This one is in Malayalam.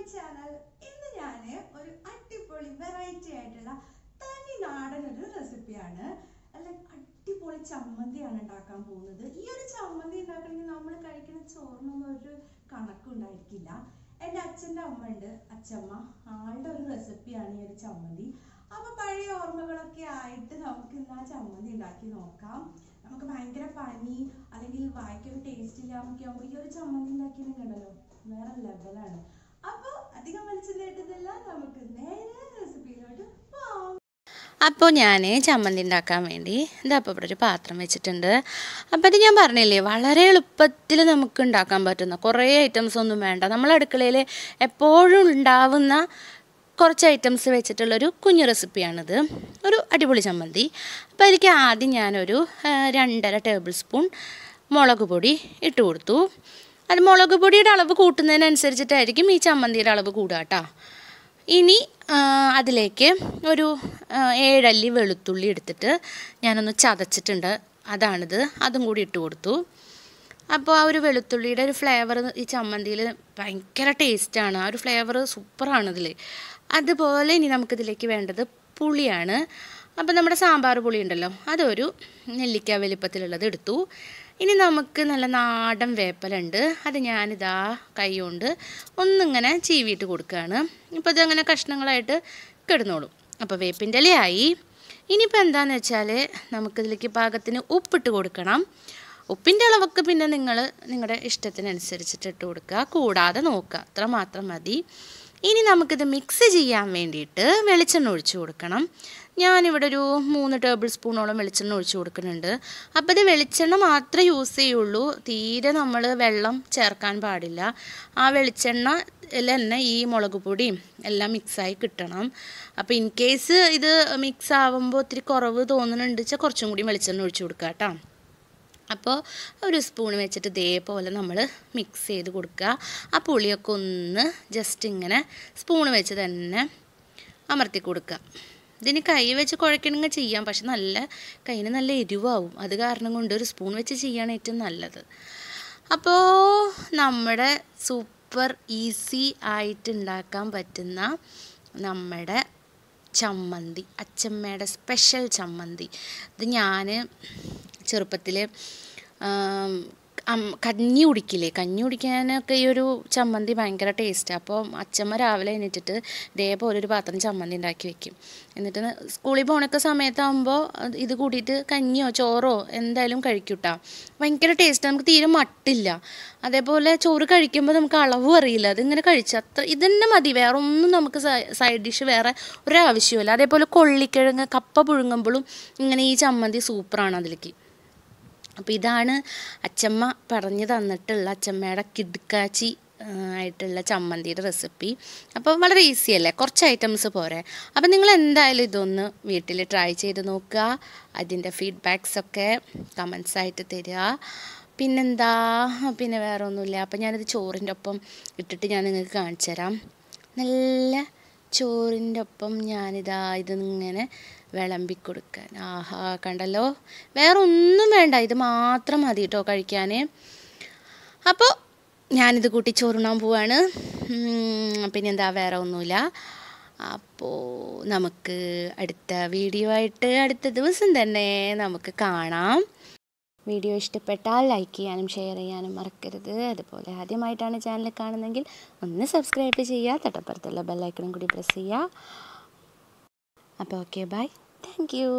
my channel. ഇന്ന് ഞാൻ ഒരു അടിപൊളി വെറൈറ്റി ആയിട്ടുള്ള തനി നാടൻ ഒരു റെസിപ്പിയാണ്. അല്ല അടിപൊളി ചമ്മന്തിയാണ് ഉണ്ടാക്കാൻ പോകുന്നത്. ഈ ഒരു ചമ്മന്തി ഉണ്ടാക്കണമെങ്കിൽ നമ്മൾ കഴിക്കുന്ന ചോറിനൊന്നും ഒരു കണക്കും ഉണ്ടായിരിക്കില്ല. എൻ്റെ അച്ഛൻ്റെ അമ്മ ഉണ്ട്, അച്ഛമ്മ, ആളുടെ ഒരു റെസിപ്പിയാണ് ഈ ഒരു ചമ്മന്തി. അപ്പൊ പഴയ ഓർമ്മകളൊക്കെ ആയിട്ട് നമുക്ക് ഇന്ന് ആ ചമ്മന്തി ഉണ്ടാക്കി നോക്കാം. നമുക്ക് ഭയങ്കര പനി അല്ലെങ്കിൽ വായിക്കൊരു ടേസ്റ്റ് ഇല്ലാന്നൊക്കെ ആകുമ്പോൾ ഈ ഒരു ചമ്മന്തി ഉണ്ടാക്കിയിട്ടുണ്ടല്ലോ വേറെ ലെവലാണ്. അപ്പൊ അധികം വലിച്ചില്ല, നമുക്ക് നേരെ റെസിപ്പിയിലോട്ട് പോവാം. അപ്പോൾ ഞാൻ ചമ്മന്തി ഉണ്ടാക്കാൻ വേണ്ടി ഇതപ്പോൾ ഇവിടെ ഒരു പാത്രം വെച്ചിട്ടുണ്ട്. അപ്പോൾ ഇത് ഞാൻ പറഞ്ഞില്ലേ, വളരെ എളുപ്പത്തിൽ നമുക്ക് ഉണ്ടാക്കാൻ പറ്റുന്ന കുറേ ഐറ്റംസ് ഒന്നും വേണ്ട. നമ്മൾ അടുക്കളയിൽ എപ്പോഴും ഉണ്ടാവുന്ന കുറച്ച് ഐറ്റംസ് വെച്ചിട്ടുള്ളൊരു കുഞ്ഞു റെസിപ്പിയാണിത്, ഒരു അടിപൊളി ചമ്മന്തി. അപ്പോൾ അതിലേക്ക് ആദ്യം ഞാനൊരു 2.5 ടേബിൾ സ്പൂൺ മുളക് പൊടി ഇട്ട് കൊടുത്തു. അത് മുളക് പൊടിയുടെ അളവ് കൂട്ടുന്നതിനനുസരിച്ചിട്ടായിരിക്കും ഈ ചമ്മന്തിയുടെ അളവ് കൂടുക കേട്ടോ. ഇനി അതിലേക്ക് ഒരു 7 അല്ലി വെളുത്തുള്ളി എടുത്തിട്ട് ഞാനൊന്ന് ചതച്ചിട്ടുണ്ട്, അതാണിത്, അതും കൂടി ഇട്ട് കൊടുത്തു. അപ്പോൾ ആ ഒരു വെളുത്തുള്ളിയുടെ ഒരു ഫ്ലേവർ ഈ ചമ്മന്തിയിൽ ഭയങ്കര ടേസ്റ്റാണ്, ആ ഒരു ഫ്ലേവർ സൂപ്പറാണിതിൽ. അതുപോലെ ഇനി നമുക്കിതിലേക്ക് വേണ്ടത് പുളിയാണ്. അപ്പോൾ നമ്മുടെ സാമ്പാർ പുളി ഉണ്ടല്ലോ, അതൊരു നെല്ലിക്ക വലിപ്പത്തിലുള്ളത് എടുത്തു. ഇനി നമുക്ക് നല്ല നാടൻ വേപ്പലുണ്ട്, അത് ഞാനിതാ കൈ കൊണ്ട് ഒന്നിങ്ങനെ ചീവിയിട്ട് കൊടുക്കുകയാണ്. ഇപ്പോൾ ഇതങ്ങനെ കഷ്ണങ്ങളായിട്ട് കിടന്നോളും. അപ്പോൾ വേപ്പിൻ്റെ ഇലയായി. ഇനിയിപ്പോൾ എന്താണെന്ന് വെച്ചാൽ നമുക്കിതിലേക്ക് പാകത്തിന് ഉപ്പിട്ട് കൊടുക്കണം. ഉപ്പിൻ്റെ അളവൊക്കെ പിന്നെ നിങ്ങൾ നിങ്ങളുടെ ഇഷ്ടത്തിനനുസരിച്ചിട്ട് ഇട്ട് കൊടുക്കുക, കൂടാതെ നോക്കുക, അത്ര മാത്രം മതി. ഇനി നമുക്കിത് മിക്സ് ചെയ്യാൻ വേണ്ടിയിട്ട് വെളിച്ചെണ്ണ ഒഴിച്ച് കൊടുക്കണം. ഞാനിവിടെ ഒരു 3 ടേബിൾ സ്പൂണോളം വെളിച്ചെണ്ണ ഒഴിച്ച് കൊടുക്കുന്നുണ്ട്. അപ്പോൾ ഇത് വെളിച്ചെണ്ണ മാത്രമേ യൂസ് ചെയ്യുള്ളൂ, തീരെ നമ്മൾ വെള്ളം ചേർക്കാൻ പാടില്ല. ആ വെളിച്ചെണ്ണയിൽ തന്നെ ഈ മുളക് പൊടിയും എല്ലാം മിക്സായി കിട്ടണം. അപ്പോൾ ഇൻ കേസ് ഇത് മിക്സ് ആവുമ്പോൾ ഒത്തിരി കുറവ് തോന്നുന്നുണ്ട് വെച്ചാൽ കുറച്ചും കൂടി വെളിച്ചെണ്ണ ഒഴിച്ച് കൊടുക്കുക കേട്ടോ. അപ്പോൾ ഒരു സ്പൂൺ വെച്ചിട്ട് ഇതേപോലെ നമ്മൾ മിക്സ് ചെയ്ത് കൊടുക്കുക. ആ പുളിയൊക്കെ ഒന്ന് ജസ്റ്റ് ഇങ്ങനെ സ്പൂൺ വെച്ച് തന്നെ അമർത്തി കൊടുക്കുക. ഇതിന് കൈ വെച്ച് കുഴക്കണമെങ്കിൽ ചെയ്യാം, പക്ഷെ കയ്യിന് നല്ല എരിവാവും. അത് കാരണം കൊണ്ട് ഒരു സ്പൂൺ വെച്ച് ചെയ്യുകയാണ് ഏറ്റവും നല്ലത്. അപ്പോൾ നമ്മുടെ സൂപ്പർ ഈസി ആയിട്ട് ഉണ്ടാക്കാൻ പറ്റുന്ന നമ്മുടെ ചമ്മന്തി, അച്ചമ്മയുടെ സ്പെഷ്യൽ ചമ്മന്തി. ഇത് ഞാൻ ചെറുപ്പത്തിൽ കഞ്ഞി കുടിക്കാനൊക്കെ ഈ ഒരു ചമ്മന്തി ഭയങ്കര ടേസ്റ്റാണ്. അപ്പോൾ അച്ചമ്മ രാവിലെ എണീറ്റിട്ട് ഇതേപോലെ ഒരു പാത്രം ചമ്മന്തി ഉണ്ടാക്കി വെക്കും. എന്നിട്ട് സ്കൂളിൽ പോകണൊക്കെ സമയത്താകുമ്പോൾ ഇത് കൂടിയിട്ട് കഞ്ഞിയോ ചോറോ എന്തായാലും കഴിക്കൂട്ടാ. ഭയങ്കര ടേസ്റ്റ്, നമുക്ക് തീരെ മട്ടില്ല. അതേപോലെ ചോറ് കഴിക്കുമ്പോൾ നമുക്ക് അളവും അറിയില്ല, അതിങ്ങനെ കഴിച്ച് അത്ര ഇതന്നെ മതി, വേറെ ഒന്നും നമുക്ക് സൈഡ് ഡിഷ് വേറെ ഒരാവശ്യമില്ല. അതേപോലെ കൊള്ളിക്കിഴങ്ങ് കപ്പ പുഴുങ്ങുമ്പോഴും ഇങ്ങനെ ഈ ചമ്മന്തി സൂപ്പറാണ് അതിലേക്ക്. അപ്പോൾ ഇതാണ് അച്ചമ്മ പറഞ്ഞു തന്നിട്ടുള്ള അച്ചമ്മയുടെ കിടുക്കാച്ചി ആയിട്ടുള്ള ചമ്മന്തിയുടെ റെസിപ്പി. അപ്പോൾ വളരെ ഈസി അല്ലേ, കുറച്ച് ഐറ്റംസ് പോരെ. അപ്പോൾ നിങ്ങൾ എന്തായാലും ഇതൊന്ന് വീട്ടിൽ ട്രൈ ചെയ്ത് നോക്കുക. അതിൻ്റെ ഫീഡ്ബാക്സൊക്കെ കമൻസായിട്ട് തരിക. പിന്നെന്താ, പിന്നെ വേറെ ഒന്നുമില്ല. അപ്പോൾ ഞാനിത് ചോറിൻ്റെ ഒപ്പം ഇട്ടിട്ട് ഞാൻ നിങ്ങൾക്ക് കാണിച്ചു തരാം. നല്ല ചോറിൻ്റെ ഒപ്പം ഞാനിതാ ഇതിങ്ങനെ വിളമ്പി കൊടുക്കാൻ. ആഹാ, കണ്ടല്ലോ, വേറെ ഒന്നും വേണ്ട, ഇത് മാത്രം മതി കേട്ടോ കഴിക്കാൻ. അപ്പോൾ ഞാനിത് കൂട്ടി ചോറുണ്ണാൻ പോവാണ്. പിന്നെന്താ, വേറെ ഒന്നുമില്ല. അപ്പോൾ നമുക്ക് അടുത്ത വീഡിയോ ആയിട്ട് അടുത്ത ദിവസം തന്നെ നമുക്ക് കാണാം. വീഡിയോ ഇഷ്ടപ്പെട്ടാൽ ലൈക്ക് ചെയ്യാനും ഷെയർ ചെയ്യാനും മറക്കരുത്. അതുപോലെ ആദ്യമായിട്ടാണ് ചാനൽ കാണുന്നതെങ്കിൽ ഒന്ന് സബ്സ്ക്രൈബ് ചെയ്യുക, തൊട്ടപ്പുറത്തുള്ള ബെല്ലൈക്കണും കൂടി പ്രസ് ചെയ്യുക. അപ്പോൾ ഓക്കെ, ബൈ, താങ്ക് യു.